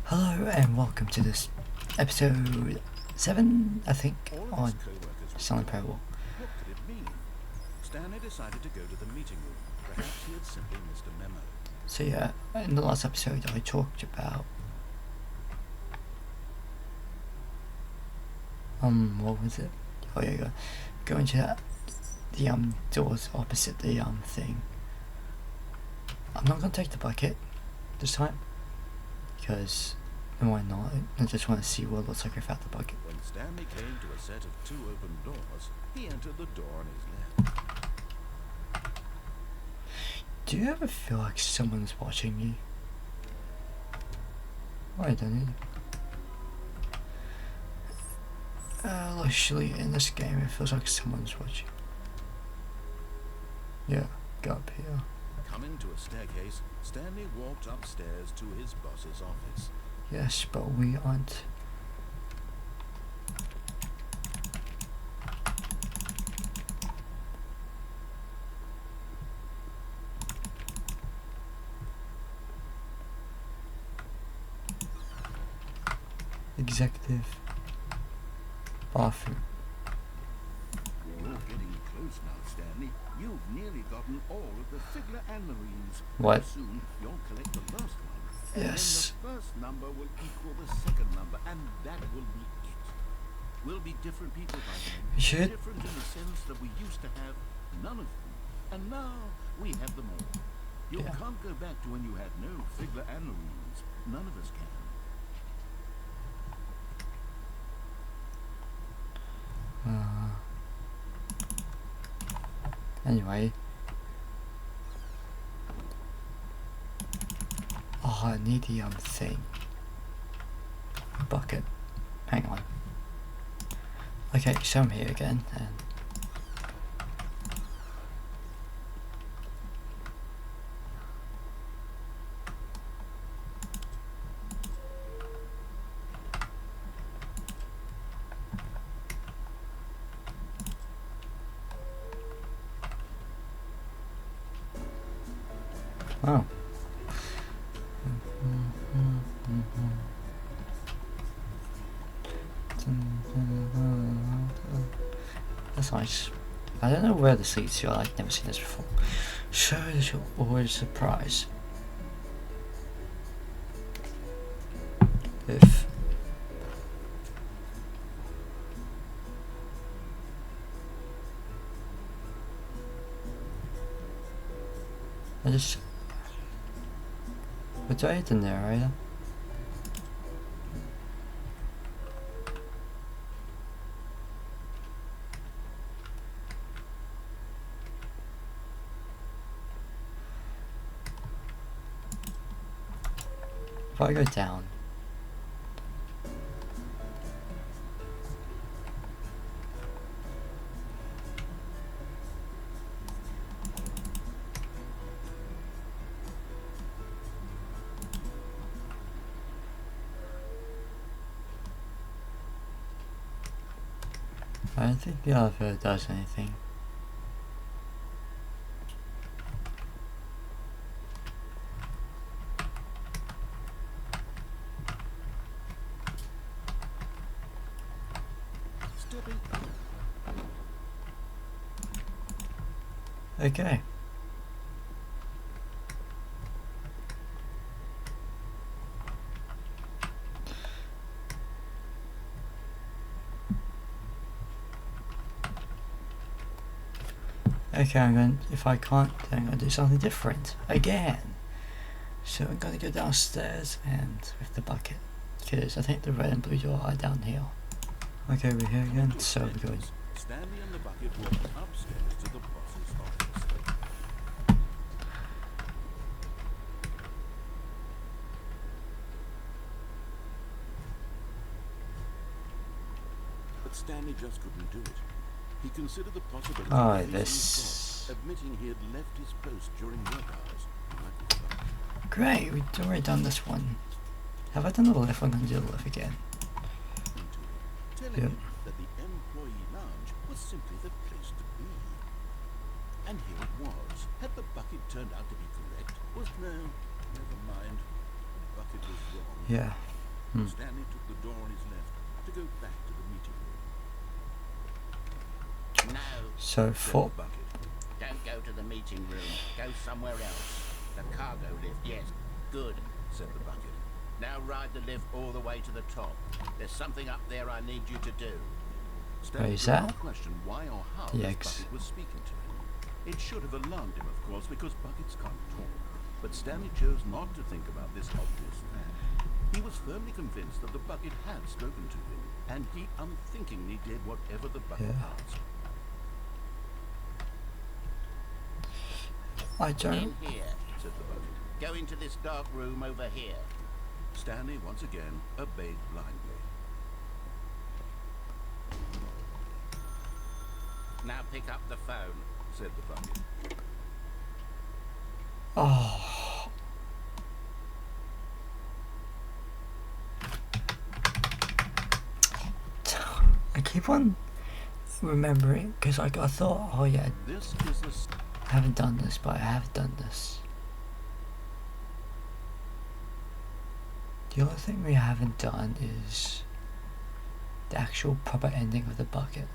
Hello and welcome to this episode 7, I think, on Stanley. What could it mean? Stanley decided to go to the meeting room. Perhaps he had simply missed a memo. So yeah, in the last episode I talked about what was it? Oh yeah, going to the doors opposite the thing. I'm not gonna take the bucket this time because why not? I just want to see what it looks like without the bucket. When Stanley came to a set of 2 open doors, he entered the door on his left. Do you ever feel like someone's watching you? I don't know. Actually, in this game, it feels like someone's watching. Yeah, go up here. Coming to a staircase, Stanley walked upstairs to his boss's office. Yes, but we aren't. Executive bathroom. You're getting close now, Stanley. You've nearly gotten all of the figurines. What? Soon you'll collect the last one. Yes. And then the first number will equal the second number, and that will be it. We'll be different people by then. We should. Different in the sense that we used to have none of them, and now we have them all. You Yeah. can't go back to when you had no figurines. None of us can. Anyway. Oh, I need the thing. Bucket. Hang on. Okay, so I'm here again, and oh. That's nice. I don't know where this leads to, I've never seen this before. So that you're always surprised. If I just put it in there, right? If I go down, I don't think the elevator does anything. Stepping Okay. Okay, I'm going. If I can't, then I'm gonna do something different again. So I'm gonna go downstairs and with the bucket, because I think the red and blue door are down here. Okay, we're here again. So we're going. Stanley and the bucket walked upstairs to the boss's office. But Stanley just couldn't do it. He considered the possibility Oh, of facing his this. boss, admitting he had left his post during work hours. He might be fired. Great, we've already done this one. Have I done the left one? I'm gonna do the left again. Telling Yep. him that the employee lounge was simply the place to be. And here it was. Had the bucket turned out to be correct? Was no, never mind. The bucket was wrong. Yeah. Stanley took the door on his left to go back to the meeting room. No, So said for the bucket. Don't go to the meeting room. Go somewhere else. The cargo lift, yes. Good, said the bucket. Now ride the lift all the way to the top. There's something up there I need you to do. Stanley is did not that? question why or how The this eggs. bucket was speaking to him. It should have alarmed him, of course, because buckets can't talk. But Stanley chose not to think about this obvious fact. He was firmly convinced that the bucket had spoken to him, and he unthinkingly did whatever the bucket asked. I don't. In here, said the bucket. Go into this dark room over here. Stanley once again obeyed blindly. Now pick up the phone, said the bucket. Oh. I keep on remembering because I thought, oh yeah, This is the I haven't done this, but I have done this. The only thing we haven't done is the actual proper ending of the bucket.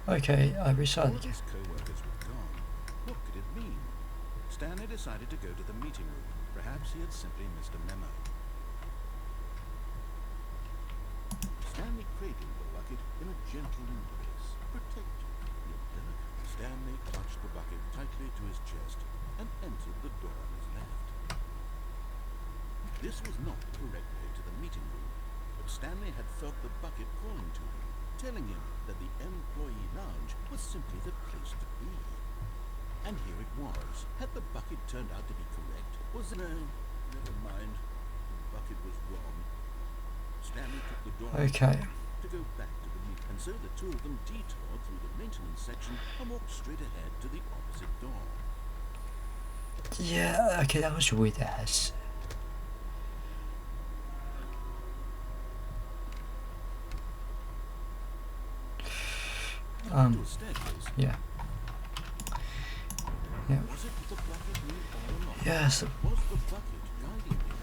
Okay, I All restarted. of his co-workers were gone. What could it mean? Stanley decided to go to the meeting room. Perhaps he had simply missed a memo. Stanley cradled the bucket in a gentle embrace, protective yet delicate. Stanley clutched the bucket tightly to his chest and entered the door on his left. This was not the correct way to the meeting room, but Stanley had felt the bucket calling to him, telling him that the employee lounge was simply the place to be. And here it was. Had the bucket turned out to be correct? Was it? No, never mind. The bucket was wrong. Stanley took the door Okay. to go back to the meeting, and so the two of them detoured through the maintenance section and walked straight ahead to the opposite door. Yeah, okay, that was weird as. To a staircase. Yeah. Yeah. Was it the bucket knew all along? Yes. Was the bucket guiding him?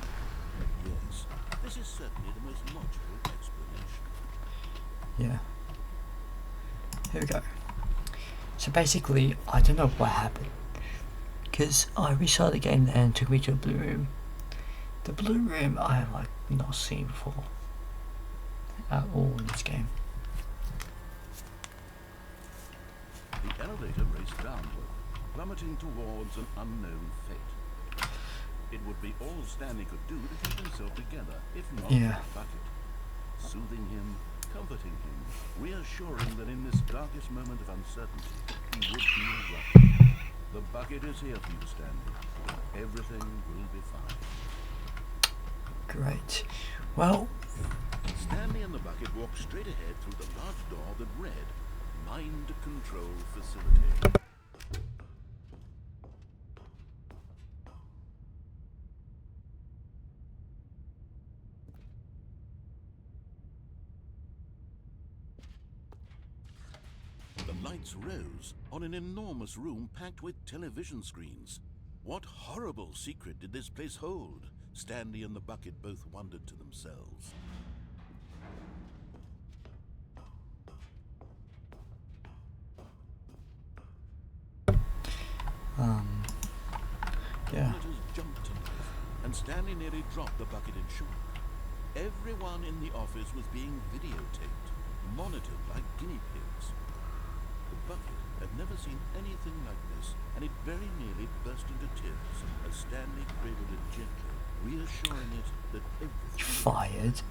Yes. This is certainly the most logical explanation. Yeah. Here we go. So basically, I don't know what happened. Because I restarted the game then and took me to a blue room. The blue room I have like not seen before. At all in this game. The elevator raced downward, plummeting towards an unknown fate. It would be all Stanley could do to keep himself together, if not Yeah. with the bucket. Soothing him, comforting him, reassuring that in this darkest moment of uncertainty, he would be alright. The bucket is here for you, Stanley. Everything will be fine. Great. Well, Stanley and the bucket walked straight ahead through the large door that read, Mind Control Facility. The lights rose on an enormous room packed with television screens. What horrible secret did this place hold? Stanley and the bucket both wondered to themselves. yeah. Monitors jumped to life, and Stanley nearly dropped the bucket in shock. Everyone in the office was being videotaped, monitored like guinea pigs. The bucket had never seen anything like this, and it very nearly burst into tears as Stanley cradled it gently, reassuring it that everything Fired.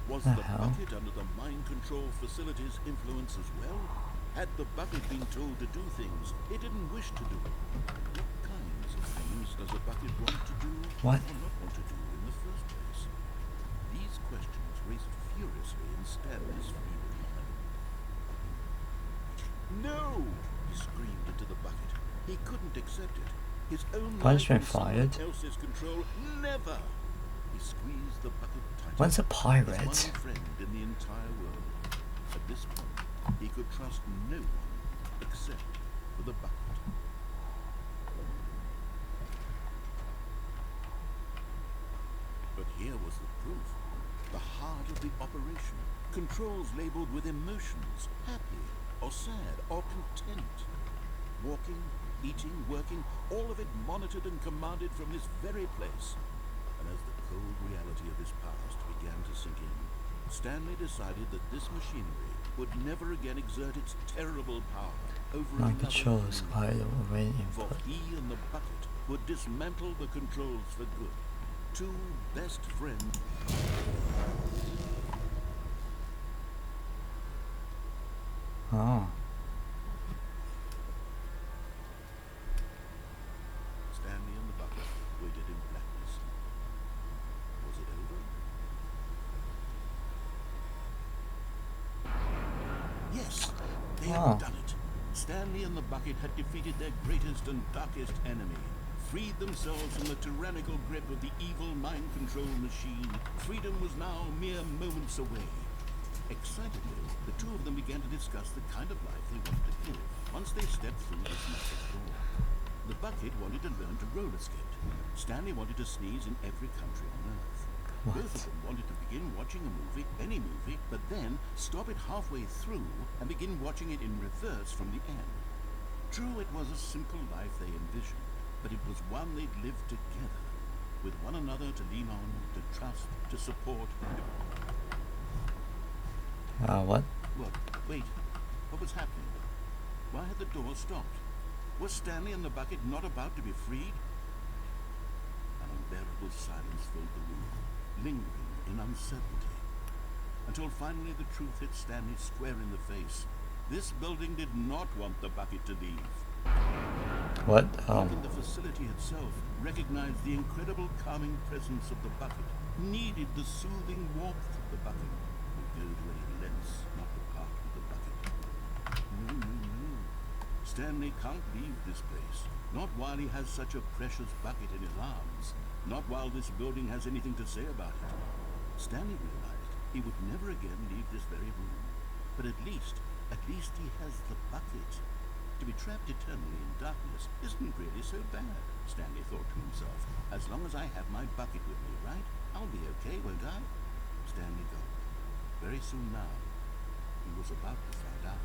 was The the hell? bucket under the mind control facility's influence as well? Had the bucket been told to do things it didn't wish to do? What kinds of things does a bucket want to do What? or not want to do in the first place? These questions raced furiously in Stanley's feeble mind. No! He screamed into the bucket. He couldn't accept it. His own life Punishment in someone fired. else's control. Never! He squeezed the bucket tighter. When's a His pirate? one friend in the entire world. At this point, he could trust no one except for the bucket. But here was the proof. The heart of the operation. Controls labeled with emotions, happy or sad or content. Walking, eating, working, all of it monitored and commanded from this very place. And as the cold reality of his past began to sink in, Stanley decided that this machinery would never again exert its terrible power over I another could show human us how it already for input. he and the bucket would dismantle the controls for good. Two best friends. Oh. Stanley and the bucket waited in blackness. Was it over? Yes, they had done it. Stanley and the bucket had defeated their greatest and darkest enemy, freed themselves from the tyrannical grip of the evil mind control machine. Freedom was now mere moments away. Excitedly, the two of them began to discuss the kind of life they wanted to live once they stepped through this magic door. The bucket wanted to learn to roller skate. Stanley wanted to sneeze in every country on Earth. What? Both of them wanted to begin watching a movie, any movie, but then stop it halfway through and begin watching it in reverse from the end. True, it was a simple life they envisioned, but it was one they'd lived together, with one another to lean on, to trust, to support. What? What? Wait. What was happening? Why had the door stopped? Was Stanley and the bucket not about to be freed? An unbearable silence filled the room, lingering in uncertainty, until finally the truth hit Stanley square in the face. This building did not want the bucket to leave. What? Even the facility itself recognized the incredible calming presence of the bucket, needed the soothing warmth of the bucket, would go to any lengths not to part with the bucket. No, no, no. Stanley can't leave this place, not while he has such a precious bucket in his arms, not while this building has anything to say about it. Stanley realized he would never again leave this very room, but at least he has the bucket. To be trapped eternally in darkness isn't really so bad, Stanley thought to himself. As long as I have my bucket with me, right? I'll be okay, won't I? Stanley gulped. Very soon now, he was about to find out.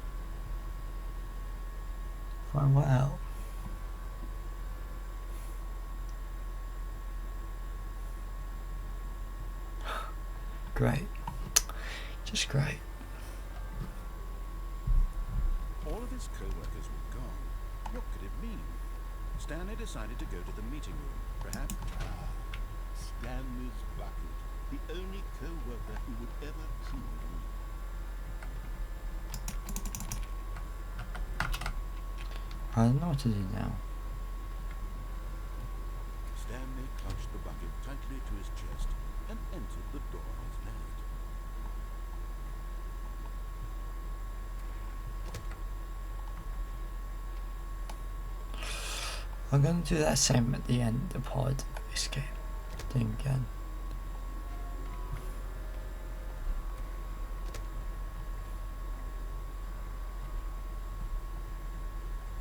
Find what out? Great. Just great. All of his co-workers were gone. What could it mean? Stanley decided to go to the meeting room. Perhaps Stanley's bucket, the only co-worker he would ever truly need. I don't know what to do now. Stanley clutched the bucket tightly to his chest and entered the door on his left. I'm going to do that same at the end of the pod escape thing again.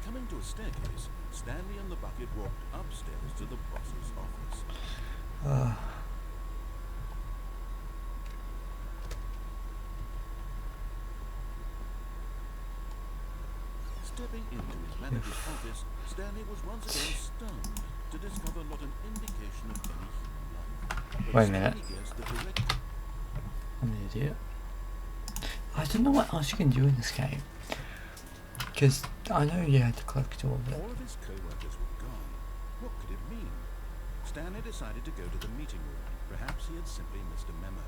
Coming to a staircase, Stanley and the bucket walked upstairs to the boss's office. Stepping into his manager's office, Stanley was once again stunned to discover not an indication of any human life. Wait a minute. Stanley guessed the direct I'm an idiot. I don't know what else you can do in this game. Because I know you had to collect all of it. All of his co-workers were gone. What could it mean? Stanley decided to go to the meeting room. Perhaps he had simply missed a memo.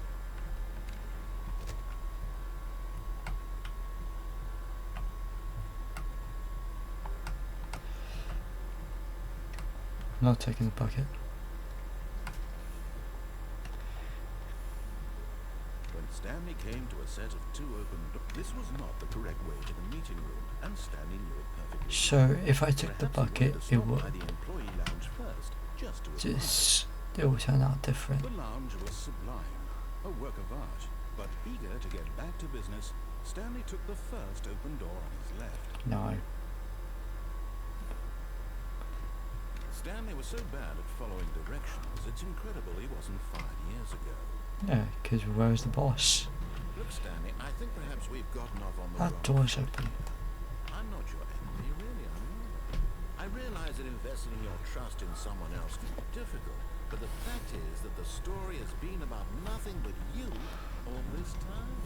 I'm not taking the bucket. When Stanley came to a set of two open doors, this was not the correct way to the meeting room, and Stanley knew it perfectly. So if I took the Perhaps he wanted bucket, to it stop would by the employee lounge first, just to admire. it will turn out different. The lounge was sublime, a work of art. But eager to get back to business, Stanley took the first open door on his left. No. Stanley was so bad at following directions, it's incredible he wasn't fired years ago. Yeah, because where's the boss? Look, Stanley, I think perhaps we've gotten off on the That wrong door's foot. open. I'm not your enemy, really, I'm not. I realize that investing your trust in someone else can be difficult, but the fact is that the story has been about nothing but you all this time.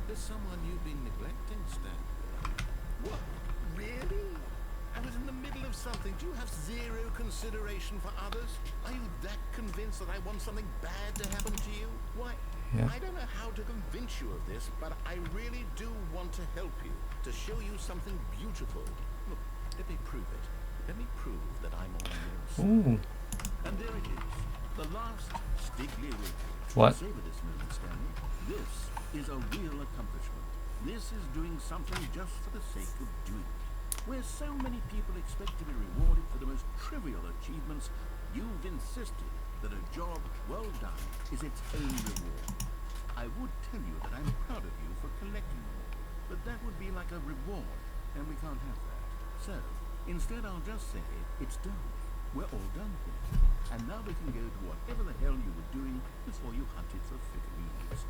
There's someone you've been neglecting, Stanley. What? Really? I was in the middle of something. Do you have zero consideration for others? Are you that convinced that I want something bad to happen to you? Why? Yeah. I don't know how to convince you of this, but I really do want to help you, to show you something beautiful. Look, let me prove it. Let me prove that I'm on your side. Ooh. And there it is. The last Stigley report. What? Savor this moment, Stanley. This is a real accomplishment. This is doing something just for the sake of doing it. Where so many people expect to be rewarded for the most trivial achievements, you've insisted that a job well done is its own reward. I would tell you that I'm proud of you for collecting them all, but that would be like a reward, and we can't have that. So, instead I'll just say, it's done. We're all done here. And now we can go to whatever the hell you were doing before you hunted for figurines.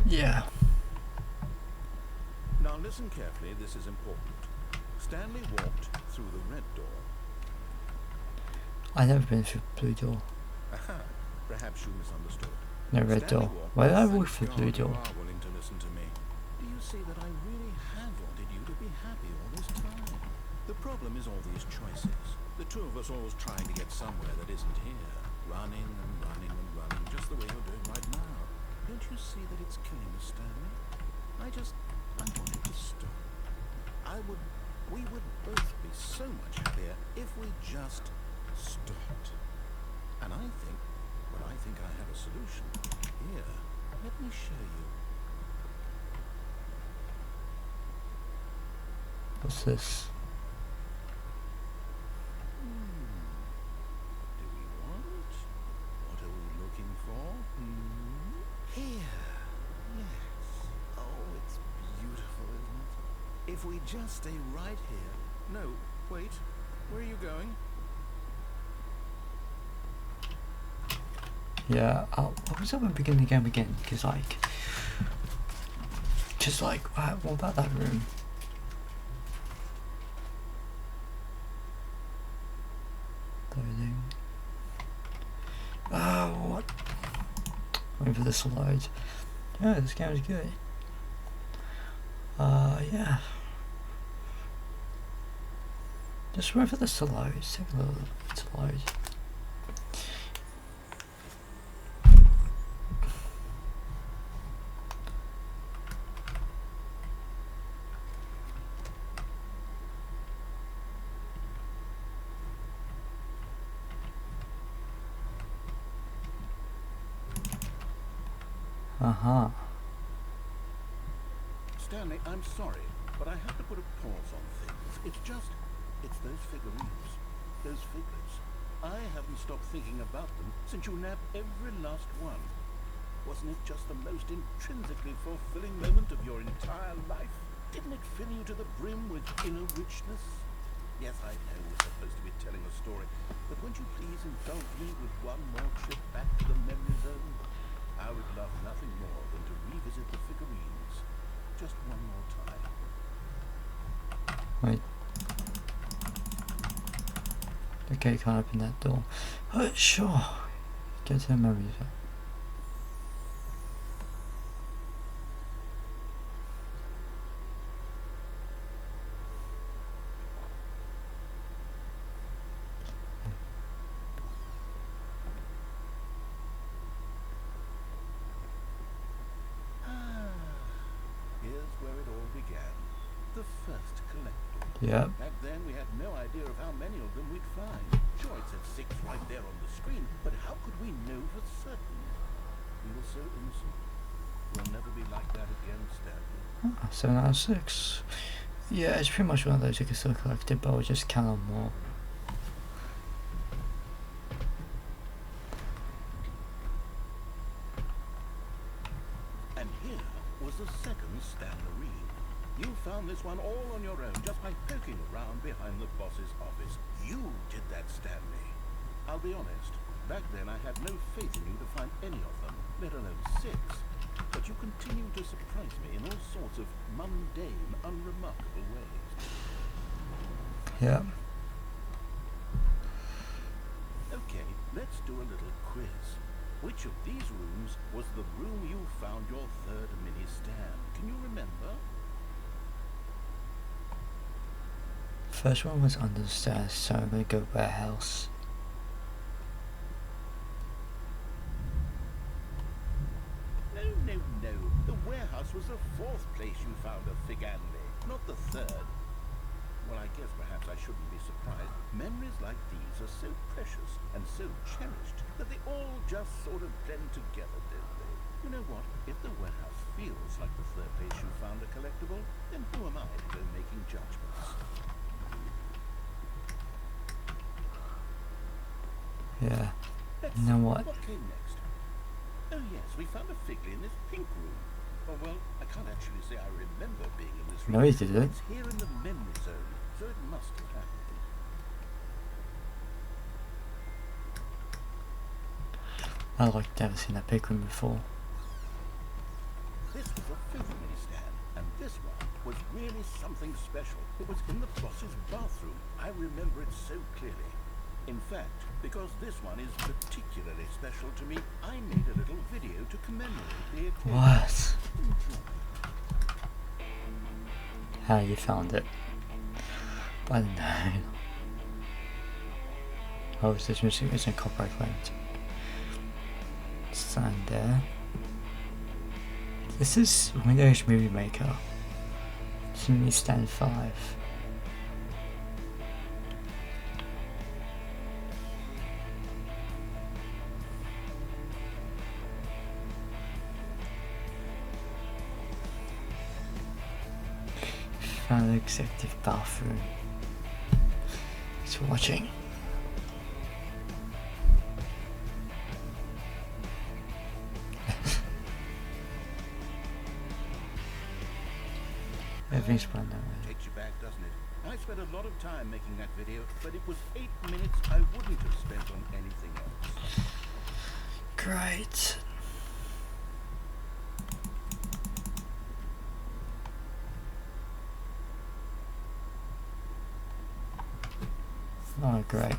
Yeah. Now listen carefully, this is important. Stanley walked through the red door. I've never been through the blue door. Aha, perhaps you misunderstood. No, red Stanley door. walked- Why did I Thank walk through the blue God you door? are willing to listen to me. Do you see that I really have wanted you to be happy all this time? The problem is all these choices. The two of us always trying to get somewhere that isn't here. Running and running and running, just the way you're doing right now. Don't you see that it's killing us, Stanley? I want it to stop. We would both be so much happier if we just stopped. And I think I have a solution. Here, let me show you. What's this? Do we want? What are we looking for? Here. Yes. Oh, it's beautiful, isn't it? If we just stay right here. No, wait. Where are you going? Yeah, what was up at the beginning of the game again? Because what about that room? Loading. What? Waiting for the slide. Yeah, this game is good. Yeah. Just wait for the slides. Take a little slide. Stanley, I'm sorry, but I have to put a pause on things. It's those figurines. Those figures. I haven't stopped thinking about them since you nabbed every last one. Wasn't it just the most intrinsically fulfilling moment of your entire life? Didn't it fill you to the brim with inner richness? Yes, I know we're supposed to be telling a story, but won't you please indulge me with one more trip back to the memory zone? I would love nothing more than to revisit the figurines. Just one more time. Wait. Okay, can't open that door. Sure. Get to the memory zone. Here's where it all began. The first collector. Yep. Back then we had no idea of how many of them we'd find. Sure, it said 6 right there on the screen, but how could we know for certain? We were so innocent. We'll never be like that again, Stanley. 7 out of 6. Yeah, it's pretty much one of those you can still collect it, but I'll just count on more. And here was the second Stanley. You found this one all on your your own just by poking around behind the boss's office. You did that, Stanley. I'll be honest, back then I had no faith in you to find any of them, let alone 6. But you continue to surprise me in all sorts of mundane, unremarkable ways. Yeah. Okay, let's do a little quiz. Which of these rooms was the room you found your 3rd mini stand? Can you remember? First one was under the stairs, so I'm gonna go warehouse. No. The warehouse was the 4th place you found a Stanley, not the 3rd. Well, I guess perhaps I shouldn't be surprised. Memories like these are so precious and so cherished that they all just sort of blend together, don't they? You know what? If the warehouse feels like the 3rd place you found a collectible, then who am I to go making judgments? Yeah. Let's You know see, what? What came next? Oh yes, we found a Figly in this pink room. Oh well, I can't actually say I remember being in this room. No, you didn't. It's here in the memory zone, so it must have happened. I like never seen that big room before. This was a fifth mini stand, and this one was really something special. It was in the boss's bathroom. I remember it so clearly. In fact, because this one is particularly special to me, I made a little video to commemorate the occasion. What? Enjoy. How you found it? I don't know. Oh, this music isn't copyright claimed. Stand there. This is Windows Movie Maker. It's Mini Stand 5. Found the executive bathroom. Thanks for watching. Everything's planned that way. Takes you back, doesn't it? I spent a lot of time making that video, but it was 8 minutes I wouldn't have spent on anything else. Great. Oh, great.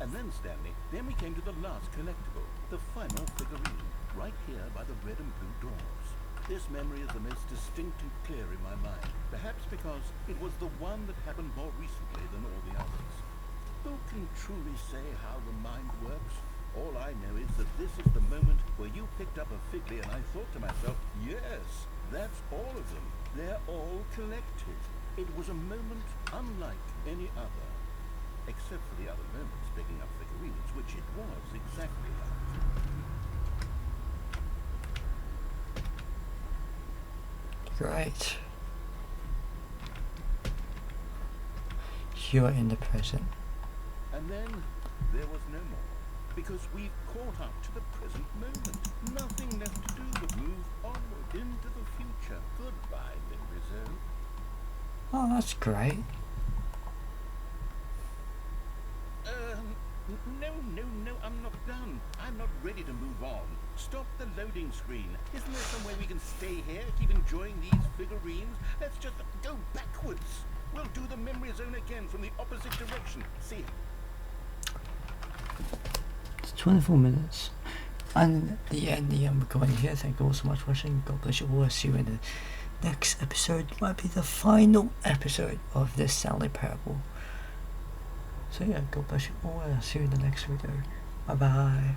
And then, Stanley, then we came to the last collectible, the final figurine, right here by the red and blue doors. This memory is the most distinct and clear in my mind, perhaps because it was the one that happened more recently than all the others. Who can truly say how the mind works? All I know is that this is the moment where you picked up a Figly and I thought to myself, yes, that's all of them. They're all collected. It was a moment unlike any other. Except for the other moments picking up figurines, which it was exactly like. Great. You are in the present. And then there was no more, because we've caught up to the present moment. Nothing left to do but move onward into the future. Goodbye, memory zone. Oh, that's great. No, I'm not done. I'm not ready to move on. Stop the loading screen. Isn't there some way we can stay here, keep enjoying these figurines? Let's just go backwards. We'll do the memory zone again from the opposite direction. See ya. It's 24 minutes. And at the end, we're going here. Thank you all so much for watching. God bless you all. I'll see you in the next episode. Might be the final episode of this Stanley Parable. So yeah, God bless you all. I'll see you in the next video. Bye bye.